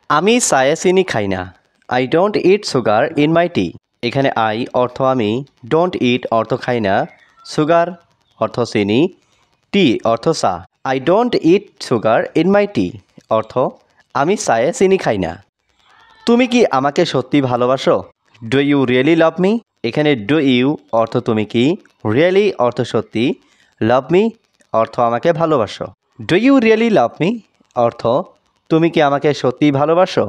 আমি চায়ে চিনি খাই না। I don't eat sugar in my tea. এখানে আই অর্থ আমি, ডোন্ট ইট অর্থ খাই না, সুগার অর্থ চিনি, টি অর্থ চা। I don't eat sugar in my tea অর্থ আমি চায়ে চিনি খাই না। তুমি কি আমাকে সত্যি ভালোবাসো? Do you really love me? এখানে ডু ইউ অর্থ তুমি কি, রিয়েলি অর্থ সত্যি, লাভ মি অর্থ আমাকে ভালোবাসো। Do you really love me অর্থ তুমি কি আমাকে সত্যিই ভালোবাসো?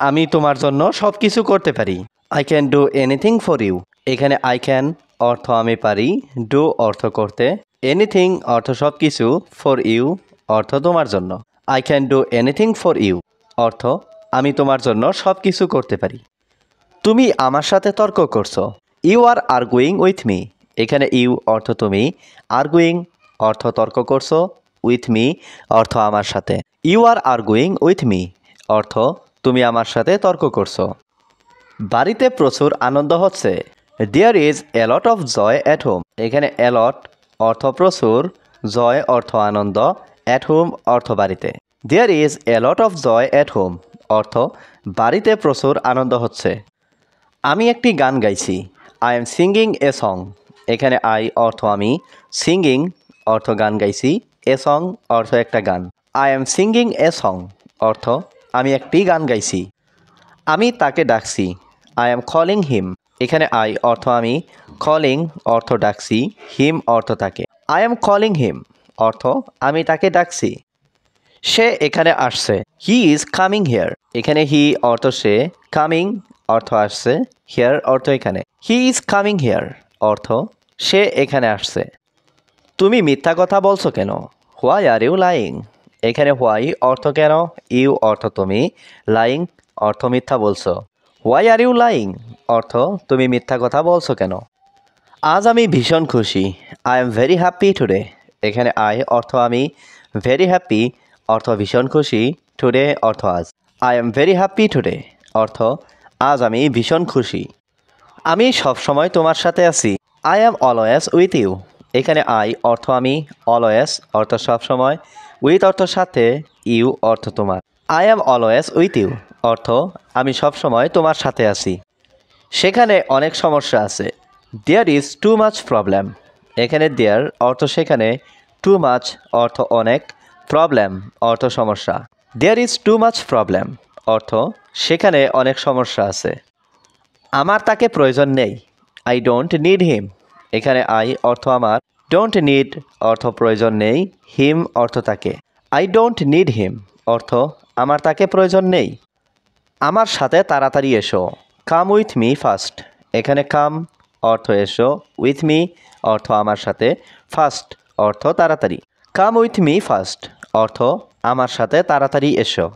আমি তোমার জন্য সব কিছু করতে পারি। I can do anything for you. এখানে আই ক্যান অর্থ আমি পারি, ডু অর্থ করতে, এনিথিং অর্থ সব কিছু, ফর ইউ অর্থ তোমার জন্য। I can do anything for you অর্থ আমি তোমার জন্য সব কিছু করতে পারি। তুমি আমার সাথে তর্ক করছো। You are arguing with me. এখানে ইউ অর্থ তুমি, আর্গুইং অর্থ তর্ক করছো, উইথ মি অর্থ আমার সাথে। You are arguing with me অর্থ তুমি আমার সাথে তর্ক করছো। বাড়িতে প্রচুর আনন্দ হচ্ছে। There is a lot of joy at home. এখানে এলট অর্থ প্রচুর, জয় অর্থ আনন্দ, অ্যাট হোম অর্থ বাড়িতে। There is a lot of joy at home অর্থ বাড়িতে প্রচুর আনন্দ হচ্ছে। আমি একটি গান গাইছি। I am singing a song. এখানে আই অর্থ আমি, সিঙ্গিং অর্থ গান গাইছি, এ সং অর্থ একটা গান। I am singing a song অর্থ আমি একটি গান গাইছি। আমি তাকে ডাকছি। আই এম কলিং হিম। এখানে আই অর্থ আমি, কলিং অর্থ ডাকছি, হিম অর্থ তাকে। আই এম কলিং হিম অর্থ আমি তাকে ডাকছি। সে এখানে আসছে। He is coming here. এখানে হি অর্থ সে, কামিং অর্থ আসছে, হিয়ার অর্থ এখানে। হি ইজ কামিং হিয়ার অর্থ সে এখানে আসছে। তুমি মিথ্যা কথা বলছো কেন? Why are you lying. এখানে হোয়াই অর্থ কেন, ইউ অর্থ তুমি, লাইং অর্থ মিথ্যা বলছো। হোয়াই আর ইউ লাইং অর্থ তুমি মিথ্যা কথা বলছো কেন? আজ আমি ভীষণ খুশি। I am very happy today. এখানে আই অর্থ আমি, ভেরি হ্যাপি অর্থ ভীষণ খুশি, টুডে অর্থ আজ। I am very happy today অর্থ আজ আমি ভীষণ খুশি। আমি সবসময় তোমার সাথে আছি। I am always with you. এখানে আই অর্থ আমি, অলওয়েজ অর্থ সবসময়, উইথ অর্থ সাথে, ইউ অর্থ তোমার। I am always with you অর্থ আমি সবসময় তোমার সাথে আছি। সেখানে অনেক সমস্যা আছে। There is too much problem. এখানে দেয়ার অর্থ সেখানে, টু মাচ অর্থ অনেক, প্রবলেম অর্থ সমস্যা। There is too much problem অর্থ সেখানে অনেক সমস্যা আছে। আমার তাকে প্রয়োজন নেই। I don't need him. এখানে আই অর্থ আমার, ডোন্ট নিড অর্থ প্রয়োজন নেই, হিম অর্থ তাকে। আই ডোন্ট নিড হিম অর্থ আমার তাকে প্রয়োজন নেই। আমার সাথে তাড়াতাড়ি এসো। Come with me first. এখানে কাম অর্থ এসো, উইথ মি অর্থ আমার সাথে, ফার্স্ট অর্থ তাড়াতাড়ি। কাম উইথ মি ফার্স্ট অর্থ আমার সাথে তাড়াতাড়ি এসো।